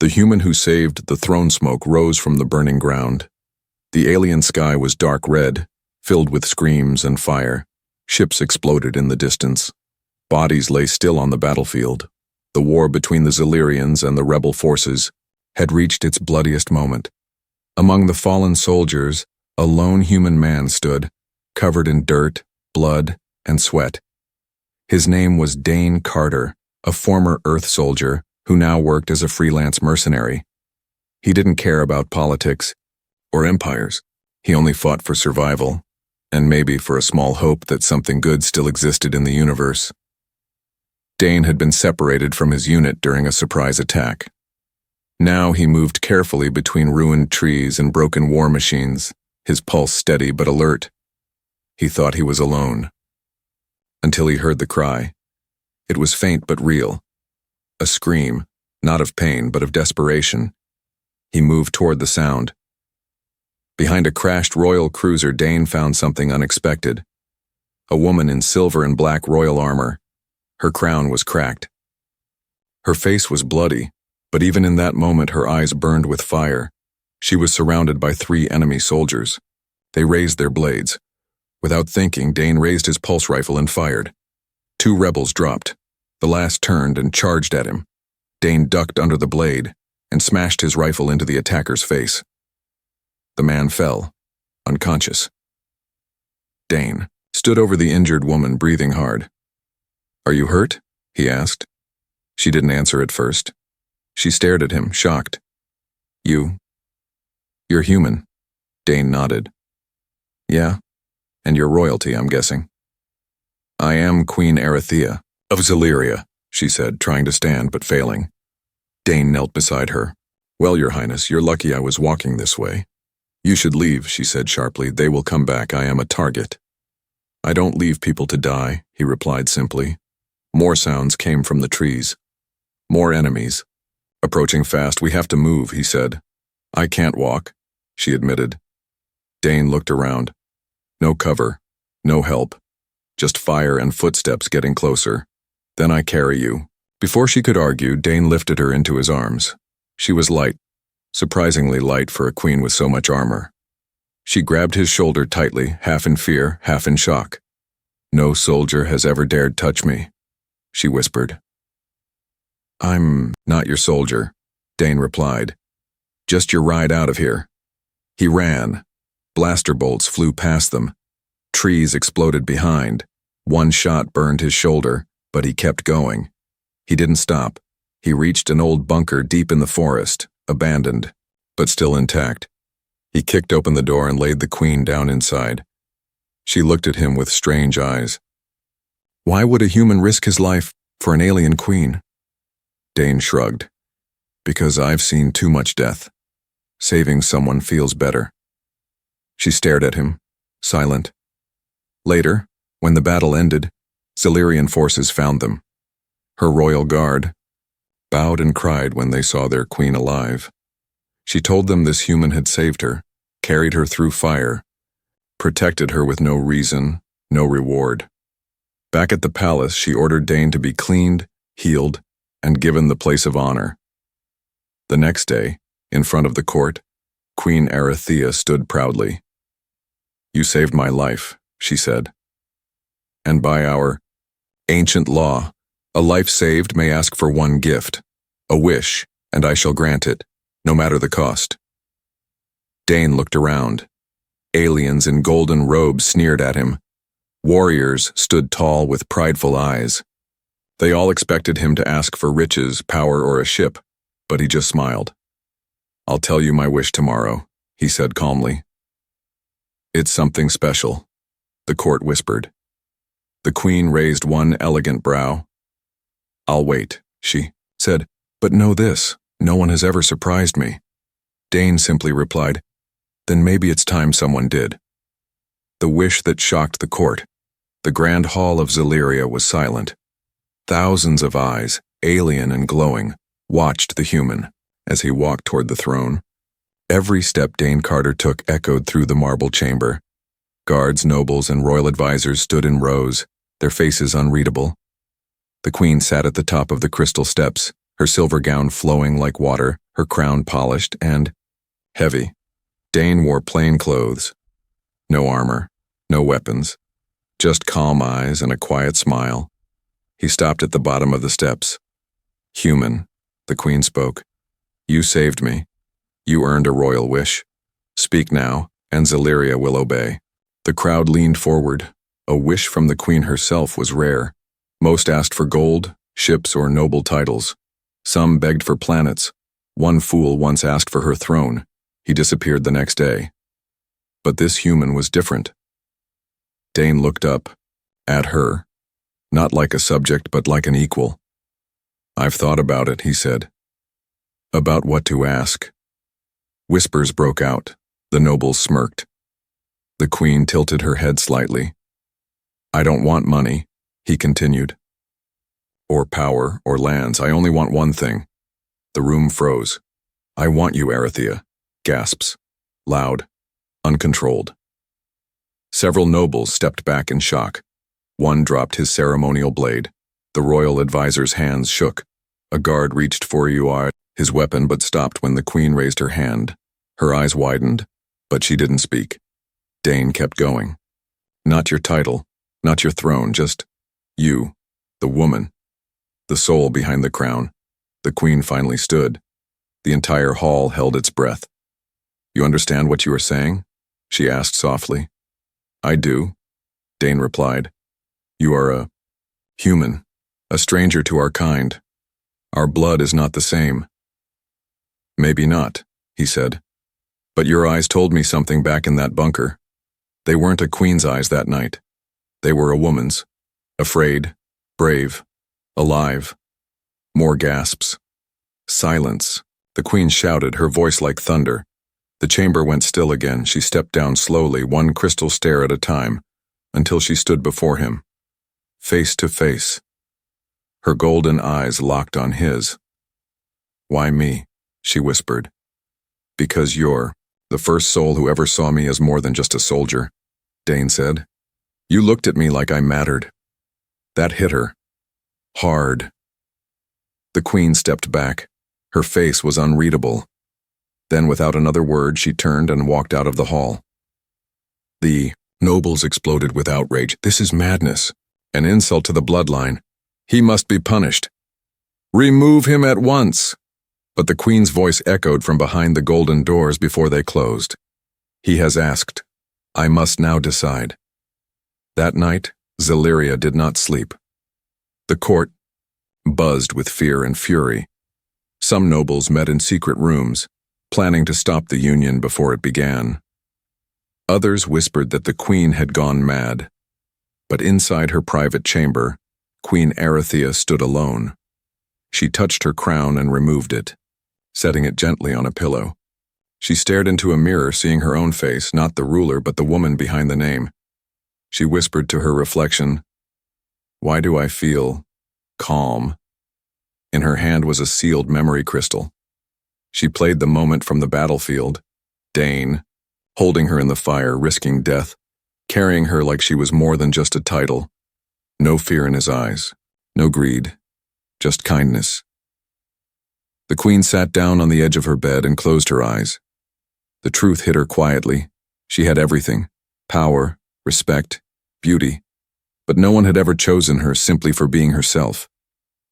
The human who saved the throne smoke rose from the burning ground. The alien sky was dark red, filled with screams and fire. Ships exploded in the distance. Bodies lay still on the battlefield. The war between the Xelyrians and the rebel forces had reached its bloodiest moment. Among the fallen soldiers, a lone human man stood, covered in dirt, blood, and sweat. His name was Dane Carter, a former Earth soldier who now worked as a freelance mercenary. He didn't care about politics or empires. He only fought for survival, and maybe for a small hope that something good still existed in the universe. Dane had been separated from his unit during a surprise attack. Now he moved carefully between ruined trees and broken war machines, his pulse steady but alert. He thought he was alone. Until he heard the cry. It was faint but real. A scream, not of pain but of desperation. He moved toward the sound. Behind a crashed royal cruiser, Dane found something unexpected. A woman in silver and black royal armor. Her crown was cracked. Her face was bloody, but even in that moment her eyes burned with fire. She was surrounded by 3 enemy soldiers. They raised their blades. Without thinking, Dane raised his pulse rifle and fired. 2 rebels dropped. The last turned and charged at him. Dane ducked under the blade and smashed his rifle into the attacker's face. The man fell, unconscious. Dane stood over the injured woman, breathing hard. "Are you hurt?" he asked. She didn't answer at first. She stared at him, shocked. You're human." Dane nodded. "Yeah, and you're royalty, I'm guessing." "I am Queen Aerithia of Xelyria," she said, trying to stand but failing. Dane knelt beside her. "Well, Your Highness, you're lucky I was walking this way." "You should leave," she said sharply. "They will come back. I am a target." "I don't leave people to die," he replied simply. More sounds came from the trees. More enemies. "Approaching fast, we have to move," he said. "I can't walk," she admitted. Dane looked around. No cover, no help. Just fire and footsteps getting closer. "Then I carry you." Before she could argue, Dane lifted her into his arms. She was light, surprisingly light for a queen with so much armor. She grabbed his shoulder tightly, half in fear, half in shock. "No soldier has ever dared touch me," she whispered. "I'm not your soldier," Dane replied. "Just your ride out of here." He ran. Blaster bolts flew past them. Trees exploded behind. One shot burned his shoulder, but he kept going. He didn't stop. He reached an old bunker deep in the forest, abandoned, but still intact. He kicked open the door and laid the queen down inside. She looked at him with strange eyes. "Why would a human risk his life for an alien queen?" Dane shrugged. "Because I've seen too much death. Saving someone feels better." She stared at him, silent. Later, when the battle ended, Xelyrian forces found them. Her royal guard bowed and cried when they saw their queen alive. She told them this human had saved her, carried her through fire, protected her with no reason, no reward. Back at the palace, she ordered Dane to be cleaned, healed, and given the place of honor. The next day, in front of the court, Queen Aerithia stood proudly. "You saved my life," she said. "And by our ancient law, a life saved may ask for one gift, a wish, and I shall grant it, no matter the cost." Dane looked around. Aliens in golden robes sneered at him. Warriors stood tall with prideful eyes. They all expected him to ask for riches, power, or a ship, but he just smiled. "I'll tell you my wish tomorrow," he said calmly. "It's something special," the court whispered. The queen raised one elegant brow. "I'll wait," she said, "but know this, no one has ever surprised me." Dane simply replied, "Then maybe it's time someone did." The wish that shocked the court. The grand hall of Xelyria was silent. Thousands of eyes, alien and glowing, watched the human as he walked toward the throne. Every step Dane Carter took echoed through the marble chamber. Guards, nobles, and royal advisors stood in rows, their faces unreadable. The queen sat at the top of the crystal steps, her silver gown flowing like water, her crown polished and heavy. Dane wore plain clothes. No armor, no weapons, just calm eyes and a quiet smile. He stopped at the bottom of the steps. "Human," the Queen spoke. "You saved me. You earned a royal wish. Speak now, and Xelyria will obey." The crowd leaned forward. A wish from the Queen herself was rare. Most asked for gold, ships, or noble titles. Some begged for planets. One fool once asked for her throne. He disappeared the next day. But this human was different. Dane looked up, at her, not like a subject but like an equal. "I've thought about it," he said. "About what to ask." Whispers broke out. The nobles smirked. The Queen tilted her head slightly. "I don't want money," he continued. "Or power, or lands. I only want one thing." The room froze. "I want you, Erythea." Gasps. Loud. Uncontrolled. Several nobles stepped back in shock. One dropped his ceremonial blade. The royal advisor's hands shook. A guard reached for his weapon but stopped when the Queen raised her hand. Her eyes widened, but she didn't speak. Dane kept going. "Not your title, not your throne, just you, the woman, the soul behind the crown." The Queen finally stood. The entire hall held its breath. "You understand what you are saying?" she asked softly. "I do," Dane replied. "You are a human, a stranger to our kind. Our blood is not the same." "Maybe not," he said. "But your eyes told me something back in that bunker. They weren't a queen's eyes that night. They were a woman's. Afraid, brave, alive." More gasps. Silence. The Queen shouted, her voice like thunder. The chamber went still again. She stepped down slowly, one crystal stair at a time, until she stood before him, face to face. Her golden eyes locked on his. "Why me?" she whispered. "Because you're the first soul who ever saw me as more than just a soldier," Dane said. "You looked at me like I mattered." That hit her. Hard. The Queen stepped back. Her face was unreadable. Then, without another word, she turned and walked out of the hall. The nobles exploded with outrage. "This is madness. An insult to the bloodline. He must be punished. Remove him at once." But the Queen's voice echoed from behind the golden doors before they closed. "He has asked. I must now decide." That night, Xelyria did not sleep. The court buzzed with fear and fury. Some nobles met in secret rooms, planning to stop the union before it began. Others whispered that the Queen had gone mad. But inside her private chamber, Queen Erythea stood alone. She touched her crown and removed it, setting it gently on a pillow. She stared into a mirror, seeing her own face, not the ruler but the woman behind the name. She whispered to her reflection, "Why do I feel calm?" In her hand was a sealed memory crystal. She played the moment from the battlefield. Dane, holding her in the fire, risking death, carrying her like she was more than just a title. No fear in his eyes, no greed, just kindness. The Queen sat down on the edge of her bed and closed her eyes. The truth hit her quietly. She had everything: power, respect, beauty. But no one had ever chosen her simply for being herself.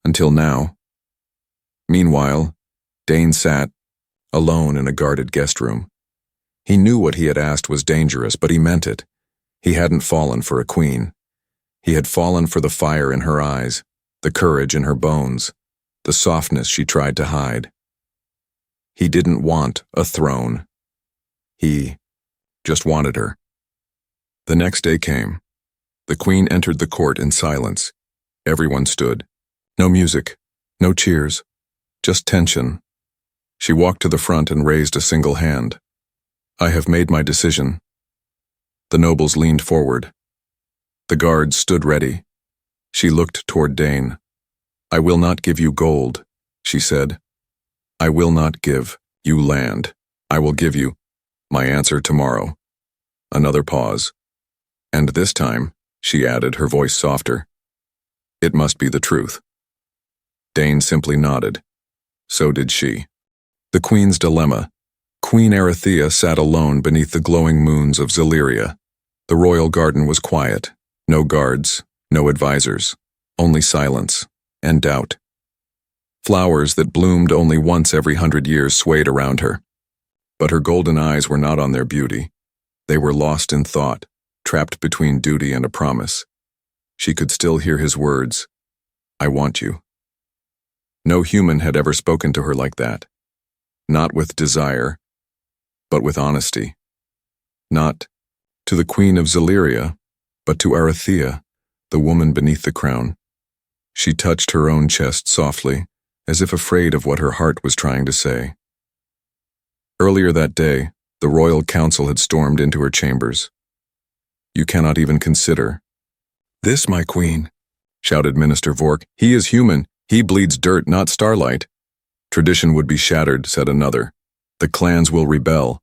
Until now. Meanwhile, Dane sat, alone in a guarded guest room. He knew what he had asked was dangerous, but he meant it. He hadn't fallen for a queen. He had fallen for the fire in her eyes, the courage in her bones, the softness she tried to hide. He didn't want a throne. He just wanted her. The next day came. The Queen entered the court in silence. Everyone stood. No music, no cheers, just tension. She walked to the front and raised a single hand. "I have made my decision." The nobles leaned forward. The guards stood ready. She looked toward Dane. "I will not give you gold," she said. "I will not give you land. I will give you my answer tomorrow." Another pause. "And this time," she added, her voice softer, "it must be the truth." Dane simply nodded. So did she. The Queen's Dilemma. Queen Erythea sat alone beneath the glowing moons of Xelyria. The royal garden was quiet. No guards, no advisors, only silence and doubt. Flowers that bloomed only once every 100 years swayed around her. But her golden eyes were not on their beauty. They were lost in thought, trapped between duty and a promise. She could still hear his words, "I want you." No human had ever spoken to her like that. Not with desire, but with honesty. Not to the Queen of Xelyria, but to Erythea, the woman beneath the crown. She touched her own chest softly, as if afraid of what her heart was trying to say. Earlier that day, the royal council had stormed into her chambers. "You cannot even consider." "This, my queen," shouted Minister Vork. "He is human. He bleeds dirt, not starlight." "Tradition would be shattered," said another. "The clans will rebel."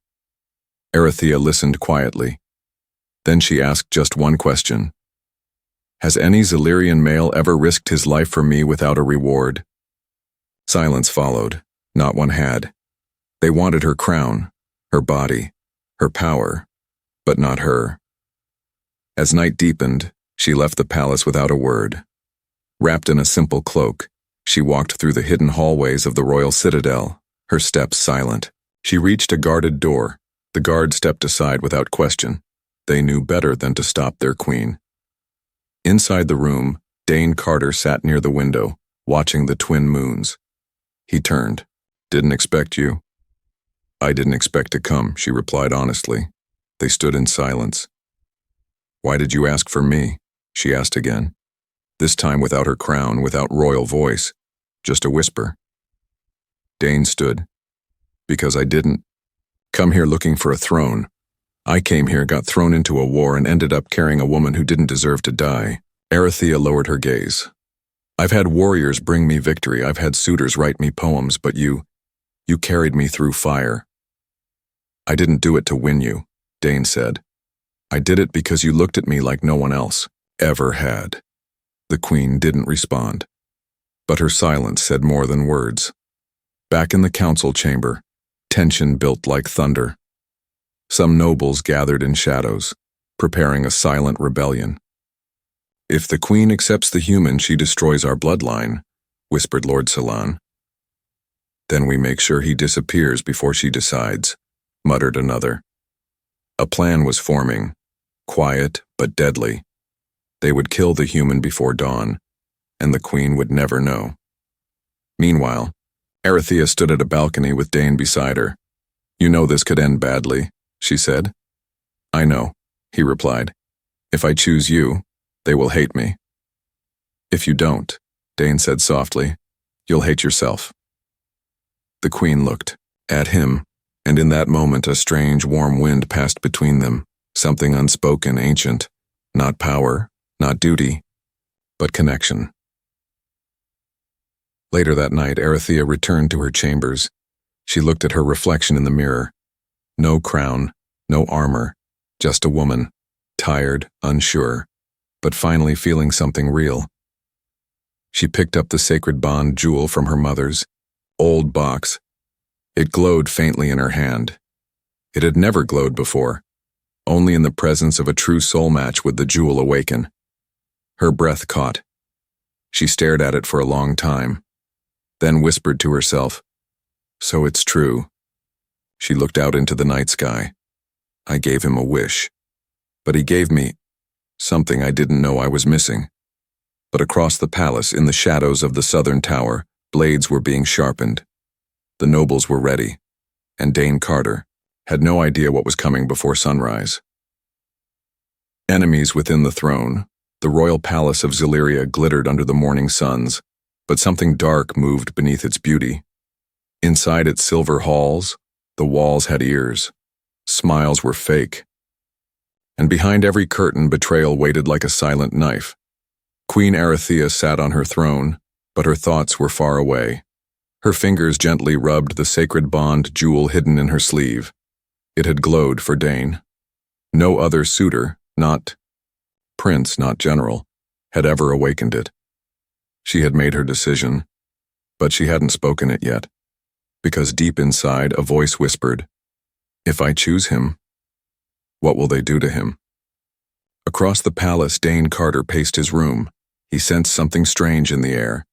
Erythea listened quietly. Then she asked just one question. "Has any Xelyrian male ever risked his life for me without a reward?" Silence followed. Not one had. They wanted her crown, her body, her power, but not her. As night deepened, she left the palace without a word. Wrapped in a simple cloak, she walked through the hidden hallways of the royal citadel, her steps silent. She reached a guarded door. The guard stepped aside without question. They knew better than to stop their queen. Inside the room, Dane Carter sat near the window, watching the twin moons. He turned. "Didn't expect you." "I didn't expect to come," she replied honestly. They stood in silence. "Why did you ask for me?" she asked again. This time without her crown, without royal voice, just a whisper. Dane stood. "Because I didn't come here looking for a throne. I came here, got thrown into a war, and ended up carrying a woman who didn't deserve to die." Erythea lowered her gaze. "I've had warriors bring me victory, I've had suitors write me poems, but you carried me through fire." "I didn't do it to win you," Dane said. "I did it because you looked at me like no one else ever had." The queen didn't respond, but her silence said more than words. Back in the council chamber, tension built like thunder. Some nobles gathered in shadows, preparing a silent rebellion. "If the queen accepts the human, she destroys our bloodline," whispered Lord Salan. "Then we make sure he disappears before she decides," muttered another. A plan was forming, quiet but deadly. They would kill the human before dawn, and the queen would never know. Meanwhile, Erythea stood at a balcony with Dane beside her. "You know this could end badly," she said. "I know," he replied. "If I choose you, they will hate me." "If you don't," Dane said softly, "you'll hate yourself." The queen looked at him, and in that moment a strange warm wind passed between them, something unspoken, ancient, not power, not duty, but connection. Later that night, Erythea returned to her chambers. She looked at her reflection in the mirror. No crown, no armor, just a woman, tired, unsure, but finally feeling something real. She picked up the sacred bond jewel from her mother's old box. It glowed faintly in her hand. It had never glowed before. Only in the presence of a true soul match would the jewel awaken. Her breath caught. She stared at it for a long time, then whispered to herself, "So it's true." She looked out into the night sky. "I gave him a wish, but he gave me something I didn't know I was missing." But across the palace, in the shadows of the southern tower, blades were being sharpened. The nobles were ready, and Dane Carter had no idea what was coming before sunrise. Enemies within the throne, the royal palace of Xelyria glittered under the morning suns, but something dark moved beneath its beauty. Inside its silver halls, the walls had ears. Smiles were fake. And behind every curtain, betrayal waited like a silent knife. Queen Erythea sat on her throne, but her thoughts were far away. Her fingers gently rubbed the sacred bond jewel hidden in her sleeve. It had glowed for Dane. No other suitor, not prince, not general, had ever awakened it. She had made her decision, but she hadn't spoken it yet. because deep inside a voice whispered, "If I choose him, what will they do to him?" Across the palace, Dane Carter paced his room. He sensed something strange in the air.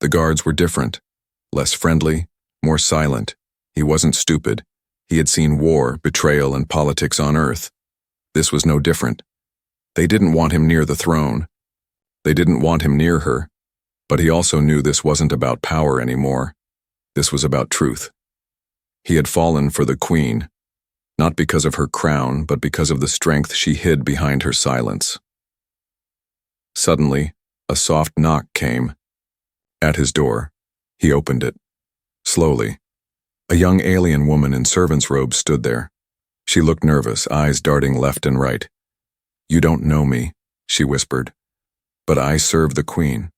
The guards were different, less friendly, more silent. He wasn't stupid. He had seen war, betrayal, and politics on Earth. This was no different. They didn't want him near the throne. They didn't want him near her. But he also knew this wasn't about power anymore. This was about truth. He had fallen for the Queen, not because of her crown, but because of the strength she hid behind her silence. Suddenly, a soft knock came. At his door, he opened it. Slowly, a young alien woman in servant's robes stood there. She looked nervous, eyes darting left and right. "You don't know me," she whispered, "but I serve the Queen.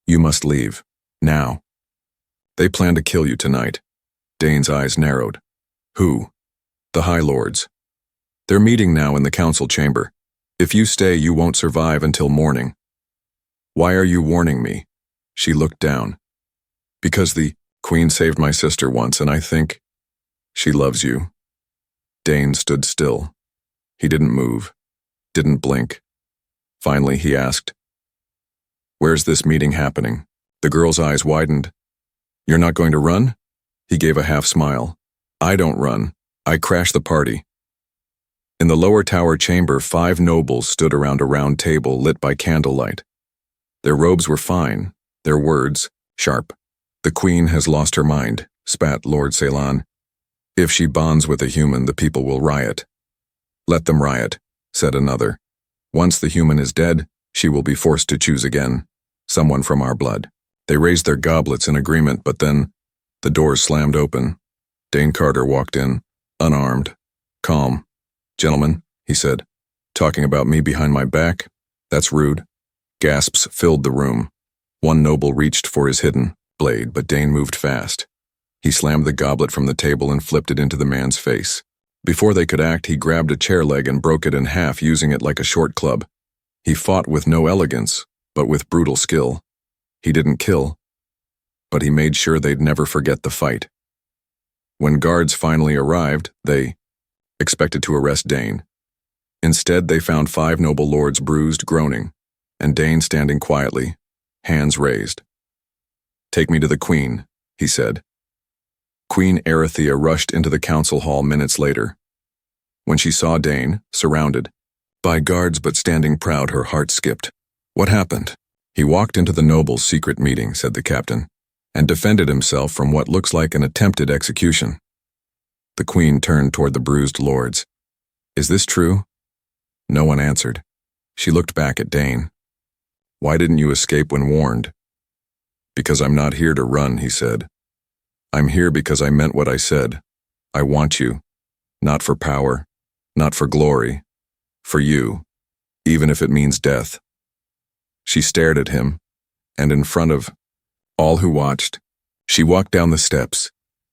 You must leave, now. They plan to kill you tonight." Dane's eyes narrowed. "Who?" "The High Lords. They're meeting now in the council chamber. If you stay, you won't survive until morning." "Why are you warning me?" She looked down. "Because the Queen saved my sister once, and I think she loves you." Dane stood still. He didn't move, didn't blink. Finally, he asked, "Where's this meeting happening?" The girl's eyes widened. "You're not going to run?" He gave a half smile. "I don't run. I crash the party." In the lower tower chamber, 5 nobles stood around a round table lit by candlelight. Their robes were fine, their words sharp. "The Queen has lost her mind," spat Lord Ceylon. "If she bonds with a human, the people will riot." "Let them riot," said another. "Once the human is dead, she will be forced to choose again, someone from our blood." They raised their goblets in agreement, but then the doors slammed open. Dane Carter walked in, unarmed, calm. "Gentlemen," he said, "talking about me behind my back? That's rude." Gasps filled the room. One noble reached for his hidden blade, but Dane moved fast. He slammed the goblet from the table and flipped it into the man's face. Before they could act, he grabbed a chair leg and broke it in half, using it like a short club. He fought with no elegance, but with brutal skill. He didn't kill, but he made sure they'd never forget the fight. When guards finally arrived, they expected to arrest Dane. Instead, they found 5 noble lords bruised, groaning, and Dane standing quietly, hands raised. "Take me to the Queen," he said. Queen Erethia rushed into the council hall minutes later. When she saw Dane, surrounded by guards but standing proud, her heart skipped. "What happened?" "He walked into the nobles' secret meeting," said the captain, "and defended himself from what looks like an attempted execution." The Queen turned toward the bruised lords. "Is this true?" No one answered. She looked back at Dane. "Why didn't you escape when warned?" "Because I'm not here to run," he said. "I'm here because I meant what I said. I want you, not for power, not for glory, for you, even if it means death." She stared at him, and in front of all who watched, she walked down the steps.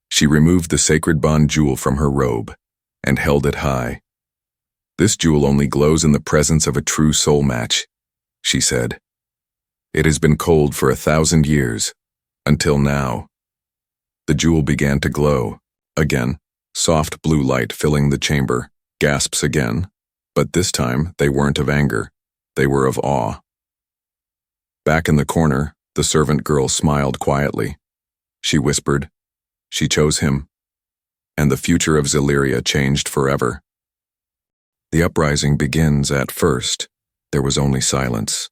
She removed the sacred bond jewel from her robe and held it high. "This jewel only glows in the presence of a true soul match," she said. "It has been cold for 1,000 years, until now." The jewel began to glow. Again, soft blue light filling the chamber. Gasps again, but this time they weren't of anger. They were of awe. Back in the corner, the servant girl smiled quietly. She whispered, "She chose him." And the future of Xelyria changed forever. The uprising begins. At first, there was only silence.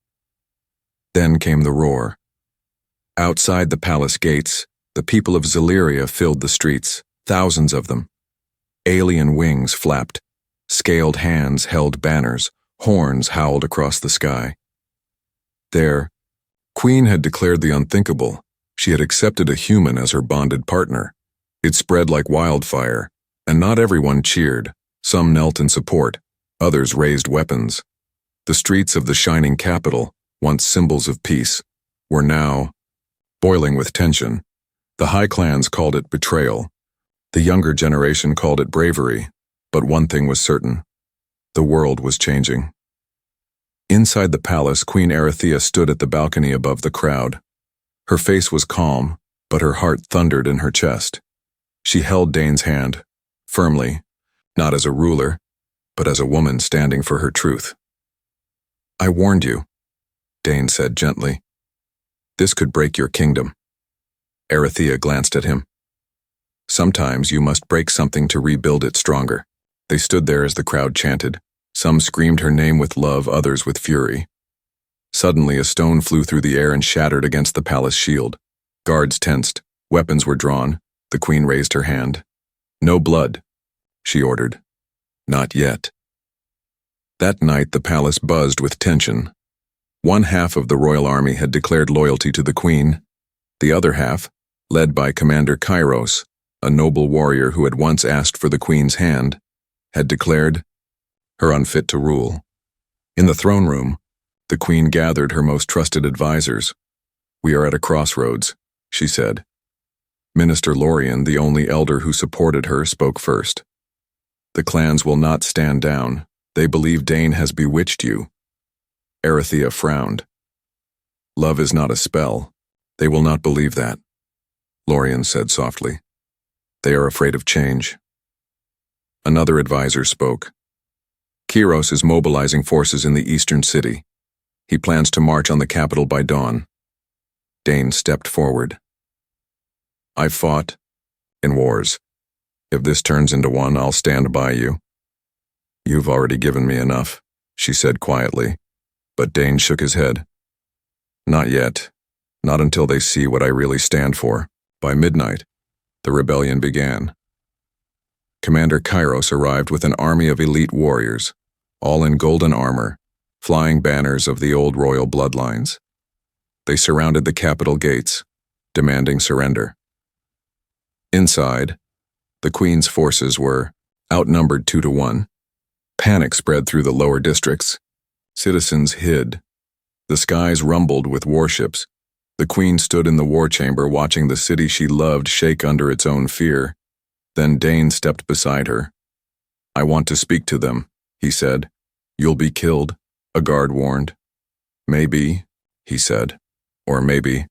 Then came the roar. Outside the palace gates, the people of Xelyria filled the streets, thousands of them. Alien wings flapped, scaled hands held banners, horns howled across the sky. Their Queen had declared the unthinkable. She had accepted a human as her bonded partner. It spread like wildfire, and not everyone cheered. Some knelt in support, others raised weapons. The streets of the shining capital, once symbols of peace, were now boiling with tension. The high clans called it betrayal. The younger generation called it bravery. But one thing was certain: the world was changing. Inside the palace, Queen Erethia stood at the balcony above the crowd. Her face was calm, but her heart thundered in her chest. She held Dane's hand, firmly, not as a ruler, but as a woman standing for her truth. "I warned you," Dane said gently. "This could break your kingdom." Erythea glanced at him. "Sometimes you must break something to rebuild it stronger." They stood there as the crowd chanted. Some screamed her name with love, others with fury. Suddenly, a stone flew through the air and shattered against the palace shield. Guards tensed. Weapons were drawn. The queen raised her hand. "No blood," she ordered. "Not yet." That night, the palace buzzed with tension. One half of the royal army had declared loyalty to the queen. The other half, led by Commander Kairos, a noble warrior who had once asked for the queen's hand, had declared her unfit to rule. In the throne room, the queen gathered her most trusted advisors. "We are at a crossroads," she said. Minister Lorien, the only elder who supported her, spoke first. "The clans will not stand down. They believe Dane has bewitched you." Erythea frowned. "Love is not a spell. They will not believe that," Lorien said softly. "They are afraid of change." Another advisor spoke. "Kairos is mobilizing forces in the eastern city. He plans to march on the capital by dawn." Dane stepped forward. "I've fought in wars. If this turns into one, I'll stand by you." "You've already given me enough," she said quietly, but Dane shook his head. "Not yet. Not until they see what I really stand for." By midnight, the rebellion began. Commander Kairos arrived with an army of elite warriors, all in golden armor, flying banners of the old royal bloodlines. They surrounded the capital gates, demanding surrender. Inside, the queen's forces were outnumbered 2-1. Panic spread through the lower districts. Citizens hid. The skies rumbled with warships. The queen stood in the war chamber watching the city she loved shake under its own fear. Then Dane stepped beside her. "I want to speak to them," he said. "You'll be killed," a guard warned. "Maybe," he said, "or maybe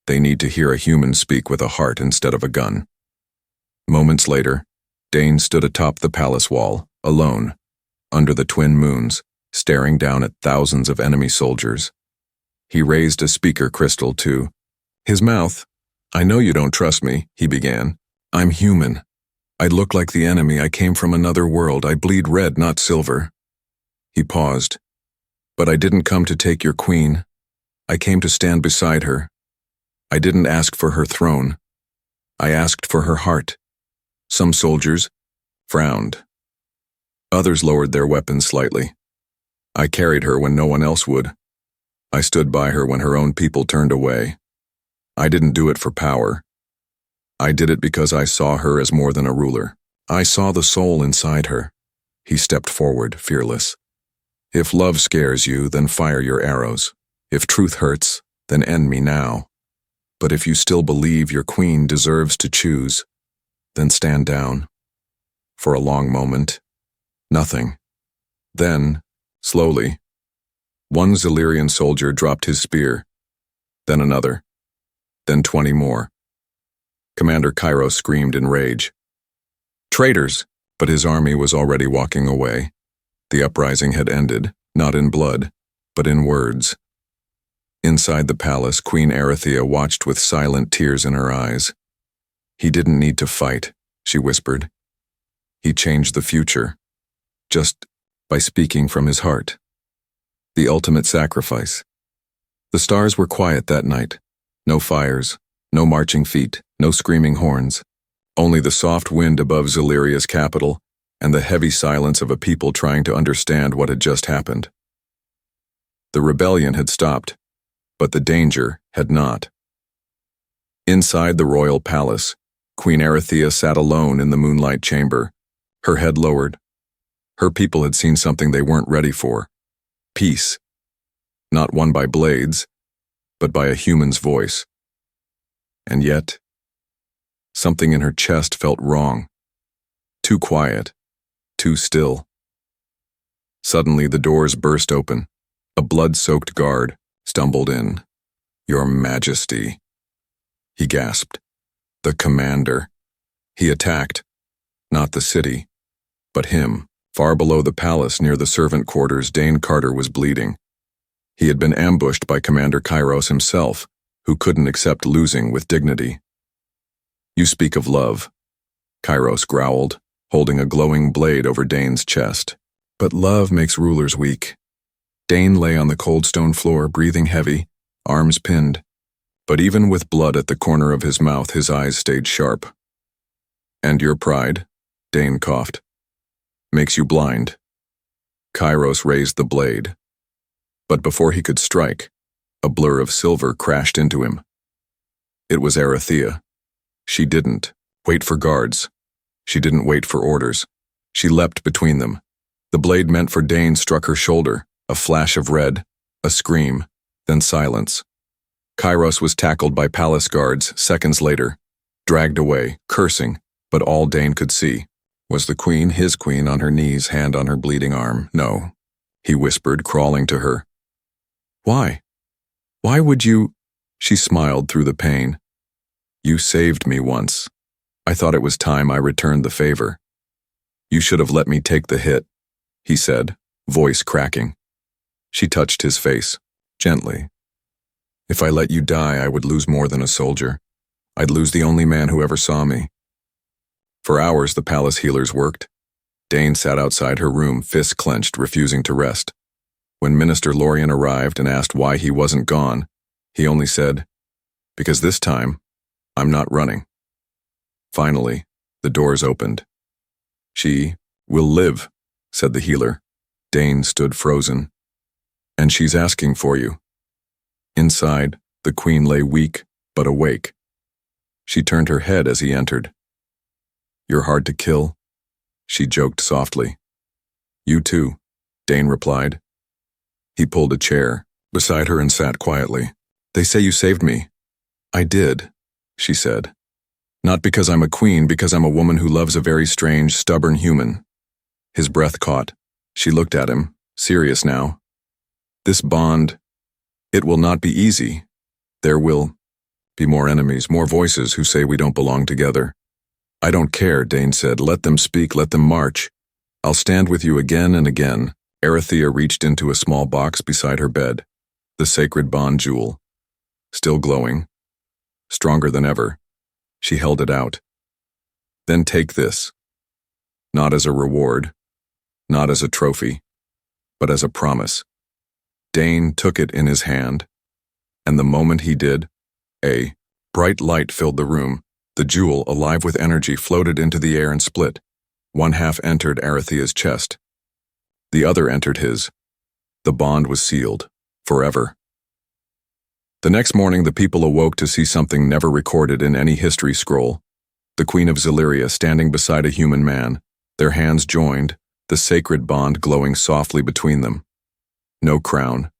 they need to hear a human speak with a heart instead of a gun." Moments later, Dane stood atop the palace wall, alone, under the twin moons, staring down at thousands of enemy soldiers. He raised a speaker crystal to his mouth. "I know you don't trust me," he began. "I'm human. I look like the enemy. I came from another world. I bleed red, not silver." He paused. "But I didn't come to take your queen. I came to stand beside her. I didn't ask for her throne. I asked for her heart." Some soldiers frowned. Others lowered their weapons slightly. "I carried her when no one else would. I stood by her when her own people turned away. I didn't do it for power. I did it because I saw her as more than a ruler. I saw the soul inside her." He stepped forward, fearless. "If love scares you, then fire your arrows. If truth hurts, then end me now. But if you still believe your queen deserves to choose, then stand down." For a long moment, nothing. Then, slowly, one Xelyrian soldier dropped his spear, then another, then 20 more. Commander Kairos screamed in rage. "Traitors!" But his army was already walking away. The uprising had ended, not in blood, but in words. Inside the palace, Queen Erythea watched with silent tears in her eyes. "He didn't need to fight," she whispered. "He changed the future, just by speaking from his heart." The ultimate sacrifice. The stars were quiet that night. No fires, no marching feet, no screaming horns. Only the soft wind above Xelyria's capital and the heavy silence of a people trying to understand what had just happened. The rebellion had stopped, but the danger had not. Inside the royal palace, Queen Erythea sat alone in the moonlight chamber, her head lowered. Her people had seen something they weren't ready for. Peace. Not won by blades, but by a human's voice. And yet, something in her chest felt wrong. Too quiet, too still. Suddenly the doors burst open. A blood-soaked guard stumbled in. "Your Majesty," he gasped. "The commander." He attacked, not the city, but him. Far below the palace near the servant quarters, Dane Carter was bleeding. He had been ambushed by Commander Kairos himself, who couldn't accept losing with dignity. "You speak of love," Kairos growled, holding a glowing blade over Dane's chest. "But love makes rulers weak." Dane lay on the cold stone floor, breathing heavy, arms pinned. But even with blood at the corner of his mouth, his eyes stayed sharp. "And your pride," Dane coughed, "makes you blind." Kairos raised the blade. But before he could strike, a blur of silver crashed into him. It was Aerithia. She didn't wait for guards. She didn't wait for orders. She leapt between them. The blade meant for Dane struck her shoulder, a flash of red, a scream, then silence. Kairos was tackled by palace guards seconds later, dragged away, cursing, but all Dane could see was the queen, his queen, on her knees, hand on her bleeding arm. "No," he whispered, crawling to her. "Why? Why would you?" She smiled through the pain. "You saved me once. I thought it was time I returned the favor. You should have let me take the hit," he said, voice cracking. She touched his face, gently. "If I let you die, I would lose more than a soldier. I'd lose the only man who ever saw me." For hours the palace healers worked. Dane sat outside her room, fists clenched, refusing to rest. When Minister Lorien arrived and asked why he wasn't gone, he only said, "Because this time, I'm not running." Finally, the doors opened. "She will live," said the healer. Dane stood frozen. "And she's asking for you." Inside, the queen lay weak but awake. She turned her head as he entered. "You're hard to kill," she joked softly. "You too," Dane replied. He pulled a chair beside her and sat quietly. "They say you saved me." "I did," she said. "Not because I'm a queen, because I'm a woman who loves a very strange, stubborn human." His breath caught. She looked at him, serious now. "This bond, it will not be easy. There will be more enemies, more voices who say we don't belong together." "I don't care," Dane said. "Let them speak, let them march. I'll stand with you again and again." Aerithia reached into a small box beside her bed, the sacred bond jewel. Still glowing, stronger than ever, she held it out. "Then take this. Not as a reward, not as a trophy, but as a promise." Dane took it in his hand, and the moment he did, a bright light filled the room. The jewel, alive with energy, floated into the air and split. One half entered Aerithia's chest. The other entered his. The bond was sealed, forever. The next morning, the people awoke to see something never recorded in any history scroll. The Queen of Xelyria standing beside a human man, their hands joined, the sacred bond glowing softly between them. No crown,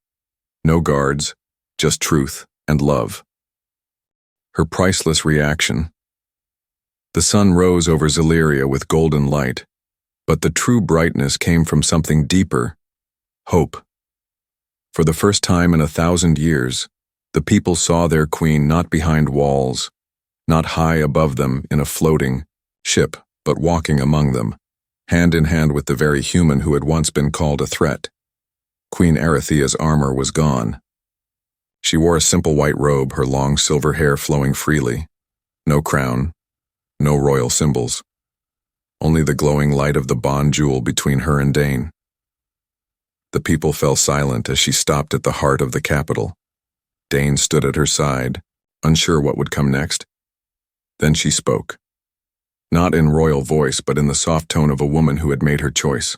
no guards, just truth and love. Her priceless reaction. The sun rose over Xelyria with golden light, but the true brightness came from something deeper, hope. For the first time in 1,000 years, the people saw their queen not behind walls, not high above them in a floating ship, but walking among them, hand in hand with the very human who had once been called a threat. Queen Aerithia's armor was gone. She wore a simple white robe, her long silver hair flowing freely. No crown, no royal symbols. Only the glowing light of the bond jewel between her and Dane. The people fell silent as she stopped at the heart of the capital. Dane stood at her side, unsure what would come next. Then she spoke. Not in royal voice, but in the soft tone of a woman who had made her choice.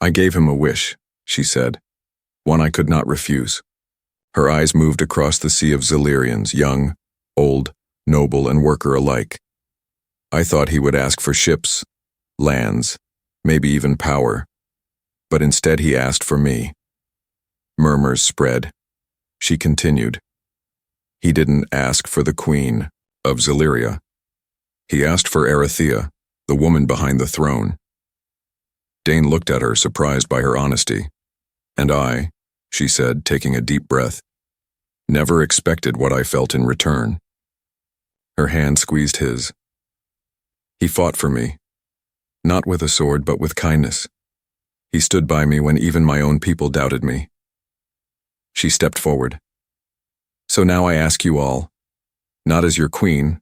"I gave him a wish," she said, "one I could not refuse." Her eyes moved across the sea of Xelyrians, young, old, noble, and worker alike. "I thought he would ask for ships, lands, maybe even power, but instead he asked for me." Murmurs spread. She continued. "He didn't ask for the Queen of Xelyria. He asked for Aerithia, the woman behind the throne." Dane looked at her, surprised by her honesty. "And I," she said, taking a deep breath, "never expected what I felt in return." Her hand squeezed his. He fought for me, not with a sword but with kindness. He stood by me when even my own people doubted me. She stepped forward. So now I ask you all, not as your queen,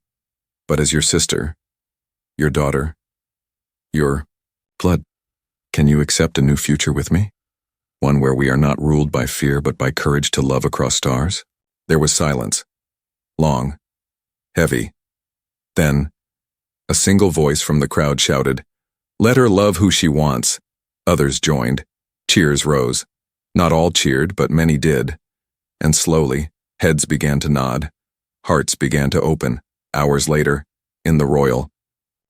but as your sister, your daughter, your blood, can you accept a new future with me? One where we are not ruled by fear but by courage to love across stars? There was silence. Long. Heavy. Then, a single voice from the crowd shouted, "Let her love who she wants." Others joined. Cheers rose. Not all cheered, but many did. And slowly, heads began to nod. Hearts began to open. Hours later, in the royal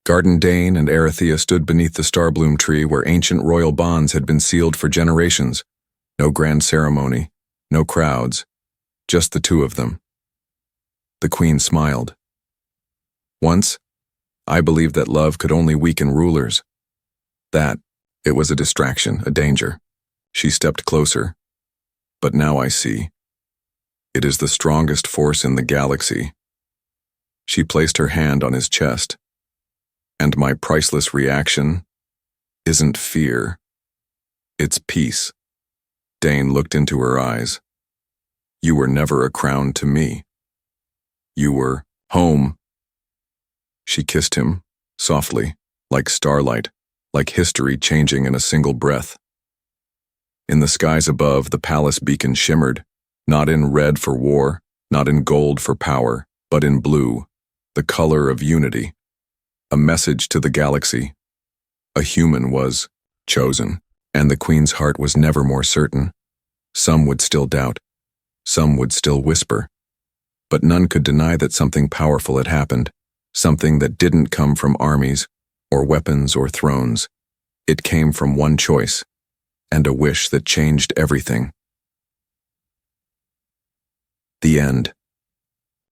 garden, Dane and Erythea stood beneath the starbloom tree where ancient royal bonds had been sealed for generations. No grand ceremony, no crowds, just the two of them. The queen smiled. Once, I believed that love could only weaken rulers. That it was a distraction, a danger. She stepped closer. But now I see. It is the strongest force in the galaxy. She placed her hand on his chest. And my priceless reaction isn't fear. It's peace. Dane looked into her eyes. You were never a crown to me. You were home. She kissed him, softly, like starlight, like history changing in a single breath. In the skies above, the palace beacon shimmered, not in red for war, not in gold for power, but in blue, the color of unity. A message to the galaxy. A human was chosen, and the queen's heart was never more certain. Some would still doubt. Some would still whisper. But none could deny that something powerful had happened, something that didn't come from armies, or weapons, or thrones. It came from one choice, and a wish that changed everything. The end.